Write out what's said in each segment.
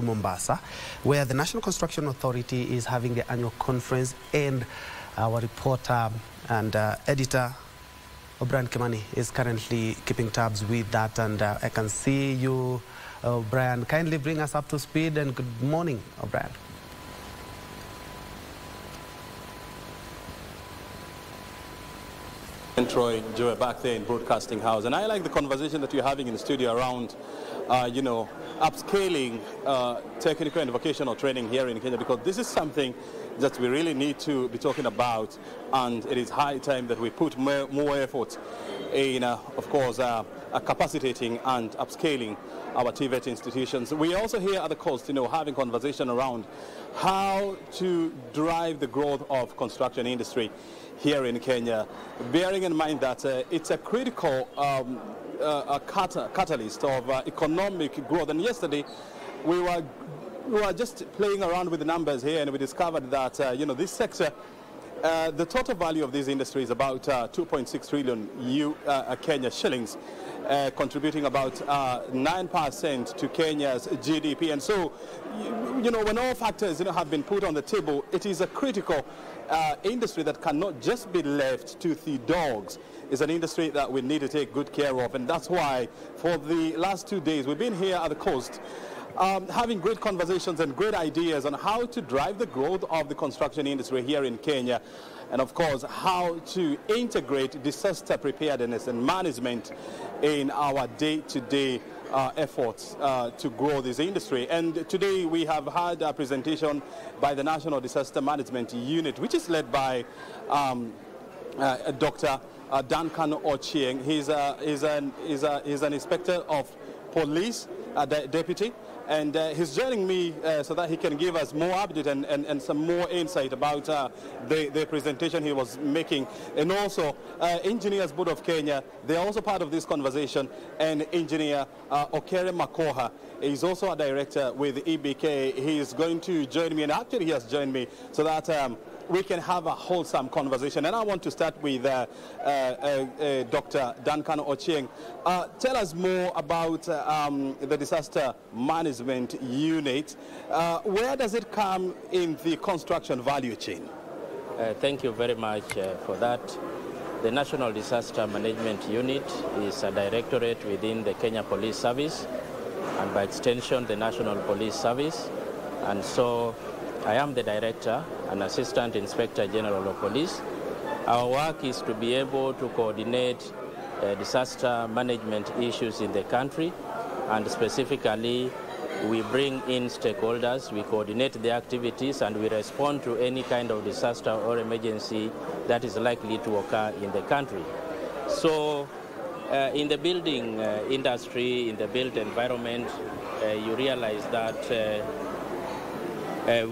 to Mombasa, where the National Construction Authority is having the annual conference, and our reporter and editor, O'Brien Kimani, is currently keeping tabs with that, and I can see you, O'Brien. Kindly bring us up to speed, and good morning, O'Brien. And Troy, Joe, back there in Broadcasting House. And I like the conversation that you're having in the studio around, upscaling technical and vocational training here in Kenya, because this is something that we really need to be talking about, and it is high time that we put more effort in, of course, capacitating and upscaling our TVET institutions. We also here at the coast, having conversation around how to drive the growth of construction industry here in Kenya, bearing in mind that it's a critical catalyst of economic growth. And yesterday, we were just playing around with the numbers here, and we discovered that this sector, the total value of this industry is about 2.6 trillion Kenya shillings, contributing about 9% to Kenya's GDP. And so, when all factors have been put on the table, it is a critical industry that cannot just be left to the dogs. It's an industry that we need to take good care of, and that's why for the last 2 days we've been here at the coast having great conversations and great ideas on how to drive the growth of the construction industry here in Kenya, and of course how to integrate disaster preparedness and management in our day-to-day efforts to grow this industry. And today we have had a presentation by the National Disaster Management Unit, which is led by Dr. Duncan Ochieng. He's an inspector of police, deputy, and he's joining me so that he can give us more update and some more insight about the presentation he was making. And also, Engineers Board of Kenya, they're also part of this conversation, and Engineer Okere Makoha is also a director with EBK. He is going to join me, and actually he has joined me so that we can have a wholesome conversation. And I want to start with Dr. Duncan Ochieng. Tell us more about the Disaster Management Unit. Where does it come in the construction value chain? Thank you very much for that. The National Disaster Management Unit is a directorate within the Kenya Police Service, and by extension the National Police Service. And so I am the director and Assistant Inspector General of Police. Our work is to be able to coordinate disaster management issues in the country, and specifically we bring in stakeholders, we coordinate the activities, and we respond to any kind of disaster or emergency that is likely to occur in the country. So in the building industry, in the built environment, you realize that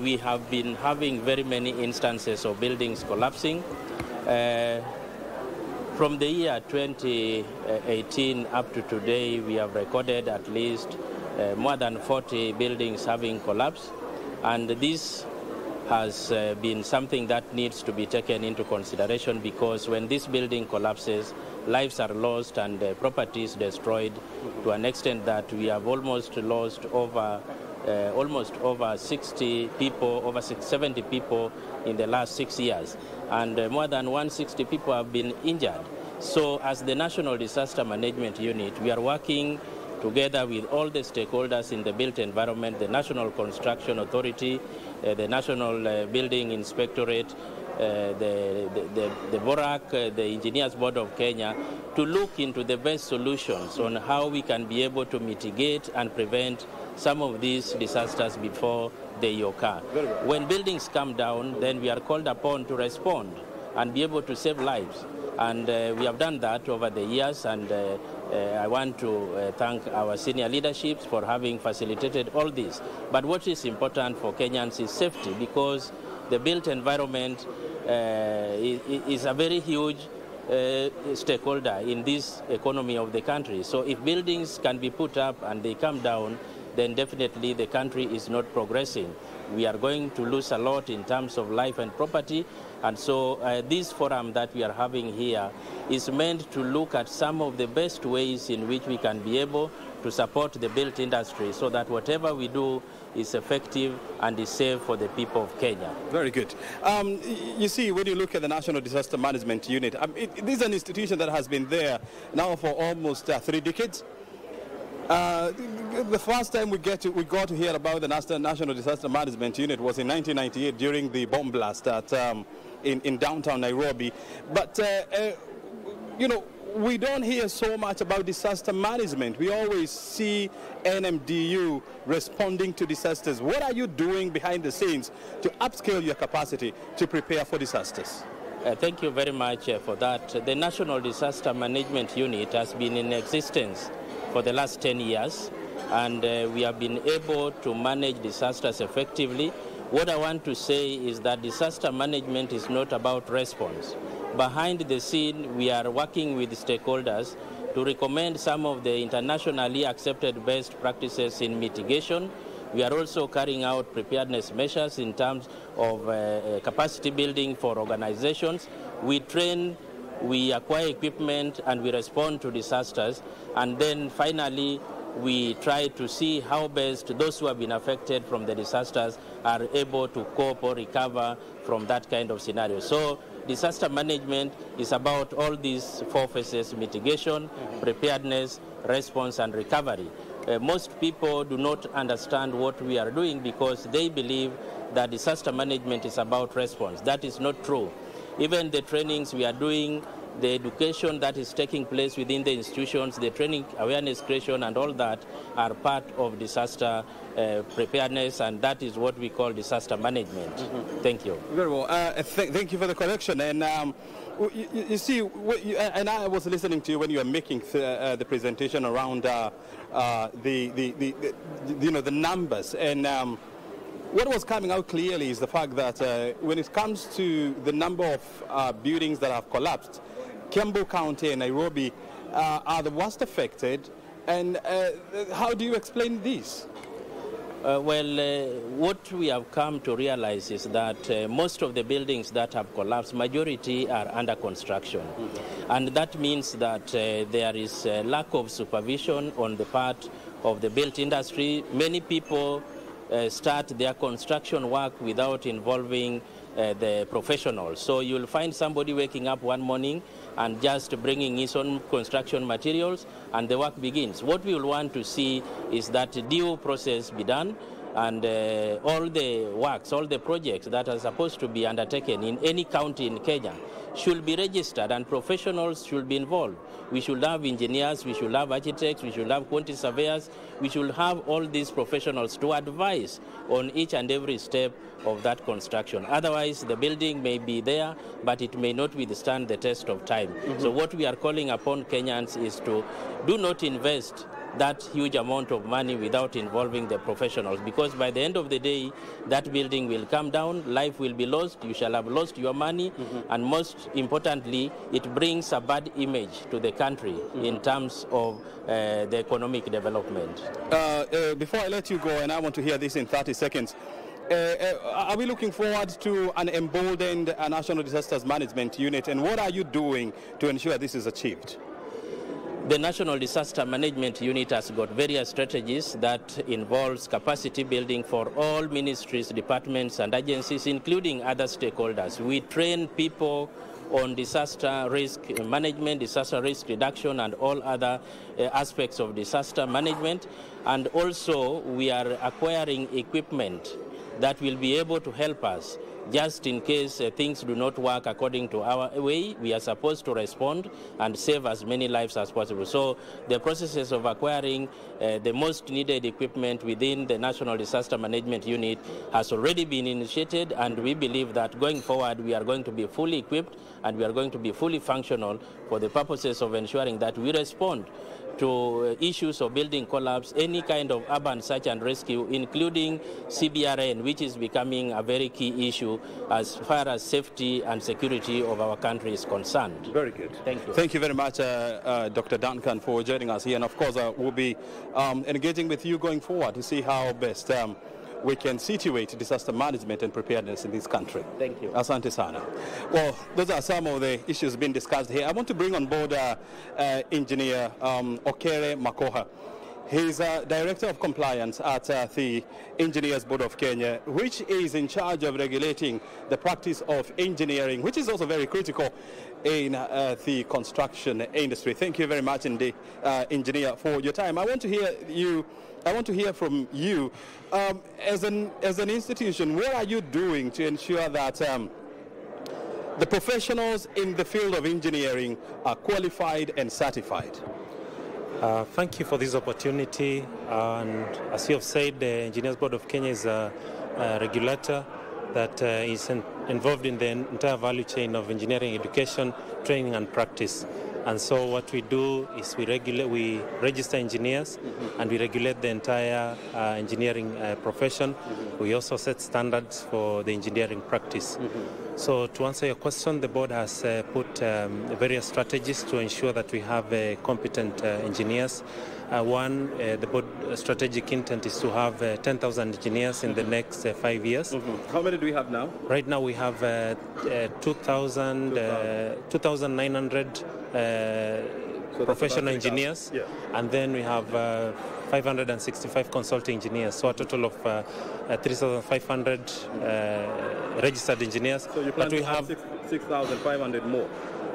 we have been having very many instances of buildings collapsing. From the year 2018 up to today, we have recorded at least more than 40 buildings having collapsed, and this has been something that needs to be taken into consideration, because when this building collapses, lives are lost and property is destroyed to an extent that we have almost lost over 60 people, over 70 people in the last 6 years, and more than 160 people have been injured. So as the National Disaster Management Unit, we are working together with all the stakeholders in the built environment, the National Construction Authority, the National Building Inspectorate, the BORAC, the Engineers Board of Kenya, to look into the best solutions on how we can be able to mitigate and prevent some of these disasters before they occur. When buildings come down, then we are called upon to respond and be able to save lives. And we have done that over the years, and I want to thank our senior leaderships for having facilitated all this. But what is important for Kenyans is safety, because the built environment is a very huge stakeholder in this economy of the country. So if buildings can be put up and they come down, then definitely the country is not progressing. We are going to lose a lot in terms of life and property. And so this forum that we are having here is meant to look at some of the best ways in which we can be able to support the built industry so that whatever we do is effective and is safe for the people of Kenya. Very good. You see, when you look at the National Disaster Management Unit, this is an institution that has been there now for almost 3 decades. The first time we got to hear about the National Disaster Management Unit was in 1998 during the bomb blast in downtown Nairobi. But, you know, we don't hear so much about disaster management. We always see NMDU responding to disasters. What are you doing behind the scenes to upscale your capacity to prepare for disasters? Thank you very much for that. The National Disaster Management Unit has been in existence for the last 10 years, and we have been able to manage disasters effectively. What I want to say is that disaster management is not about response. Behind the scene, we are working with stakeholders to recommend some of the internationally accepted best practices in mitigation. We are also carrying out preparedness measures in terms of capacity building for organizations. We train, we acquire equipment, and we respond to disasters. And then finally, we try to see how best those who have been affected from the disasters are able to cope or recover from that kind of scenario. So disaster management is about all these 4 phases: mitigation, preparedness, response, and recovery. Most people do not understand what we are doing because they believe that disaster management is about response. That is not true. Even the trainings we are doing, the education that is taking place within the institutions, the training, awareness creation, and all that are part of disaster preparedness, and that is what we call disaster management. Thank you. Very well. Thank you for the correction. And you see, and I was listening to you when you were making the presentation around the numbers, and what was coming out clearly is the fact that when it comes to the number of buildings that have collapsed, Kiambu County and Nairobi are the worst affected. And how do you explain this? What we have come to realize is that most of the buildings that have collapsed, majority are under construction. And that means that there is a lack of supervision on the part of the built industry. Many people start their construction work without involving the professionals. So you'll find somebody waking up one morning and just bringing his own construction materials, and the work begins. What we will want to see is that due process be done, and all the works, all the projects that are supposed to be undertaken in any county in Kenya should be registered, and professionals should be involved. We should have engineers, we should have architects, we should have quantity surveyors, we should have all these professionals to advise on each and every step of that construction. Otherwise, the building may be there, but it may not withstand the test of time. So what we are calling upon Kenyans is to do not invest that huge amount of money without involving the professionals, because by the end of the day, that building will come down, life will be lost, you shall have lost your money, and most importantly, it brings a bad image to the country in terms of the economic development. Before I let you go, and I want to hear this in 30 seconds, are we looking forward to an emboldened National Disasters Management Unit, and what are you doing to ensure this is achieved? The National Disaster Management Unit has got various strategies that involves capacity building for all ministries, departments, and agencies, including other stakeholders. We train people on disaster risk management, disaster risk reduction, and all other aspects of disaster management. And also, we are acquiring equipment that will be able to help us just in case things do not work according to our way. We are supposed to respond and save as many lives as possible. So the processes of acquiring the most needed equipment within the National Disaster Management Unit has already been initiated, and we believe that going forward we are going to be fully equipped and we are going to be fully functional for the purposes of ensuring that we respond to issues of building collapse, any kind of urban search and rescue, including CBRN, which is becoming a very key issue as far as safety and security of our country is concerned. Very good. Thank you. Thank you very much, Dr. Duncan, for joining us here. And of course, we'll be engaging with you going forward to see how best we can situate disaster management and preparedness in this country. Thank you. Asante sana. Well, those are some of the issues being discussed here. I want to bring on board Engineer Okere Makoha. He's Director of Compliance at the Engineers Board of Kenya, which is in charge of regulating the practice of engineering, which is also very critical in the construction industry. Thank you very much indeed, Engineer, for your time. I want to hear from you. As an institution, what are you doing to ensure that the professionals in the field of engineering are qualified and certified? Thank you for this opportunity. And as you have said, the Engineers Board of Kenya is a regulator that is involved in the entire value chain of engineering education, training and practice. And so what we do is we register engineers, and we regulate the entire engineering profession. We also set standards for the engineering practice. So to answer your question, the board has put various strategies to ensure that we have competent engineers. One, the board strategic intent is to have 10,000 engineers in the next 5 years. How many do we have now? Right now we have 2,900 professional engineers, and then we have 565 consulting engineers, so a total of 3,500 registered engineers. So you plan to have 6,500 more?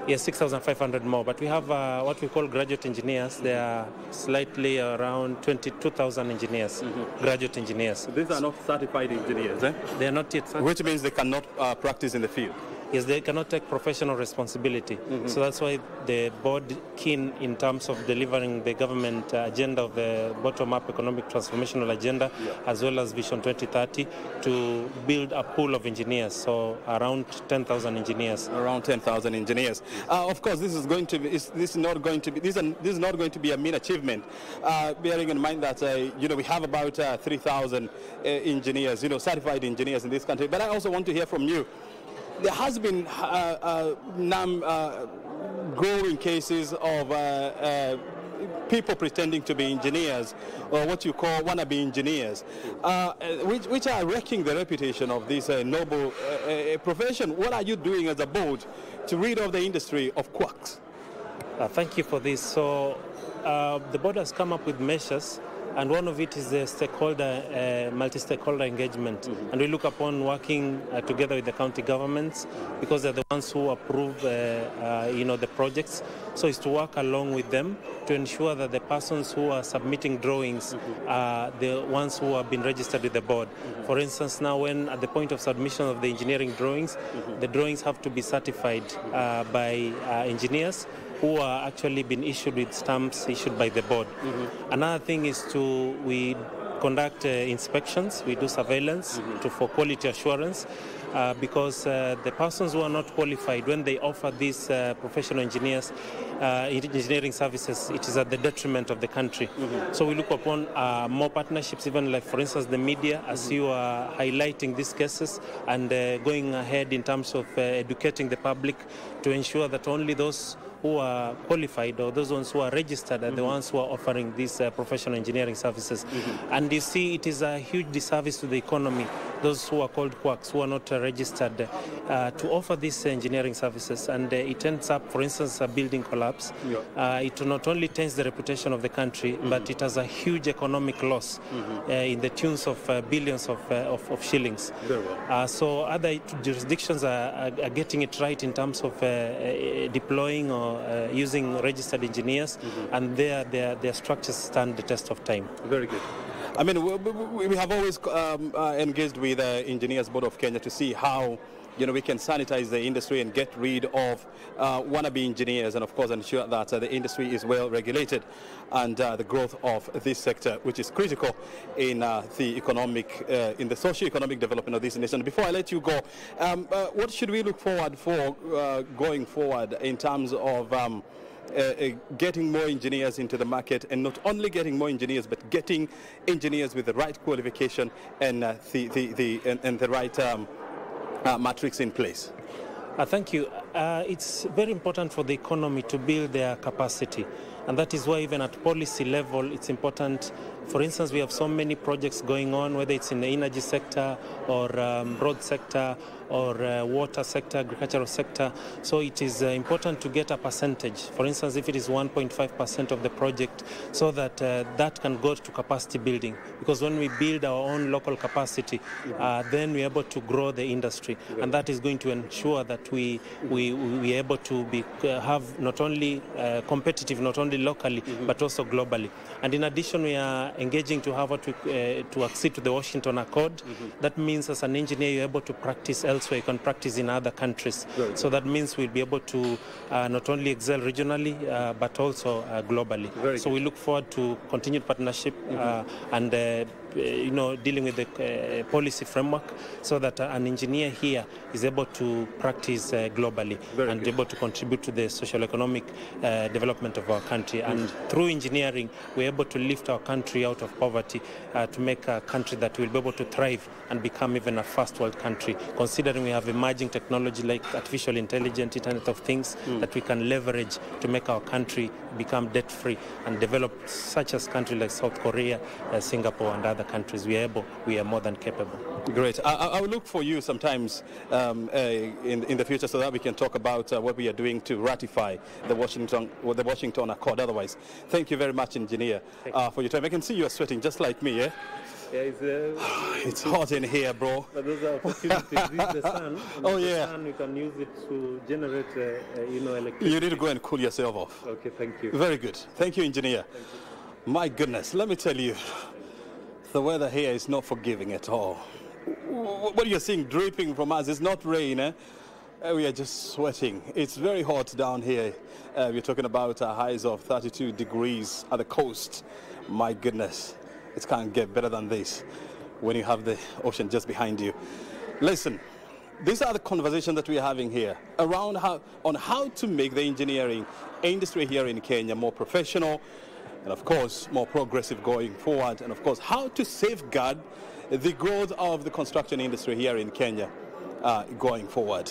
Yes, 6,500 more, but we have what we call graduate engineers. They are slightly around 22,000 engineers, graduate engineers. So these are not certified engineers, eh? They are not yet certified. Which means they cannot practice in the field. Yes, they cannot take professional responsibility. So that's why the board keen in terms of delivering the government agenda of the bottom-up economic transformational agenda, as well as Vision 2030, to build a pool of engineers, so around 10,000 engineers. Around 10,000 engineers. Of course, this is not going to be a mean achievement, bearing in mind that we have about 3,000 engineers, certified engineers in this country. But I also want to hear from you. There has been growing cases of people pretending to be engineers, or what you call wannabe engineers, which are wrecking the reputation of this noble profession. What are you doing as a board to rid off the industry of quacks? Thank you for this. So the board has come up with measures, and one of it is the multi-stakeholder engagement. And we look upon working together with the county governments, because they're the ones who approve the projects. So it's to work along with them to ensure that the persons who are submitting drawings are the ones who have been registered with the board. For instance, now when at the point of submission of the engineering drawings, the drawings have to be certified by engineers who are actually been issued with stamps issued by the board. Another thing is we conduct inspections, we do surveillance for quality assurance, because the persons who are not qualified, when they offer these professional engineering services, it is at the detriment of the country. So we look upon more partnerships, even like, for instance, the media, as you are highlighting these cases, and going ahead in terms of educating the public to ensure that only those who are qualified, or those ones who are registered, are the ones who are offering these professional engineering services. And you see, it is a huge disservice to the economy, those who are called quacks, who are not registered, to offer these engineering services. And it ends up, for instance, a building collapse. It not only taints the reputation of the country, but it has a huge economic loss in the tunes of billions of shillings. Very well. So other jurisdictions are getting it right in terms of deploying or using registered engineers, and their structures stand the test of time. Very good. I mean, we have always engaged with the Engineers Board of Kenya to see how we can sanitize the industry and get rid of wannabe engineers, and of course ensure that the industry is well regulated, and the growth of this sector, which is critical in the socio-economic development of this nation. Before I let you go, what should we look forward for going forward in terms of getting more engineers into the market, and not only getting more engineers, but getting engineers with the right qualification and the right matrix in place? Thank you. It's very important for the economy to build their capacity. And that is why even at policy level, it's important. For instance, we have so many projects going on, whether it's in the energy sector or road sector or water sector, agricultural sector. So it is important to get a percentage. For instance, if it is 1.5% of the project, so that that can go to capacity building. Because when we build our own local capacity, then we're able to grow the industry. And that is going to ensure that we are able to have not only competitive, not only locally, but also globally. And in addition, we are engaging to Harvard to accede to the Washington Accord. That means as an engineer, you're able to practice elsewhere. You can practice in other countries. So that means we'll be able to not only excel regionally, but also globally. So we look forward to continued partnership and dealing with the policy framework, so that an engineer here is able to practice globally and able to contribute to the socio-economic development of our country. And through engineering, we're able to lift our country out of poverty to make a country that will be able to thrive and become even a first world country, considering we have emerging technology like artificial intelligence, Internet of Things, that we can leverage to make our country become debt-free and develop such as countries like South Korea, Singapore, and other countries. We are more than capable. Great. I will look for you sometimes in the future, so that we can talk about what we are doing to ratify the Washington Accord. Otherwise, thank you very much, engineer, for your time. I can see you are sweating just like me, eh? Yeah, it's hot in here, bro. But those are opportunities. This is the sun. Oh, the yeah. sun, we can use it to generate, electricity. You need to go and cool yourself off. Okay, thank you. Very good. Thank you, engineer. Thank you. My goodness, let me tell you, the weather here is not forgiving at all. What you're seeing dripping from us is not rain, eh? We are just sweating. It's very hot down here. We're talking about highs of 32 degrees at the coast. My goodness. It can't get better than this when you have the ocean just behind you. Listen, these are the conversations that we are having here around how to make the engineering industry here in Kenya more professional and, of course, more progressive going forward, and, of course, how to safeguard the growth of the construction industry here in Kenya going forward.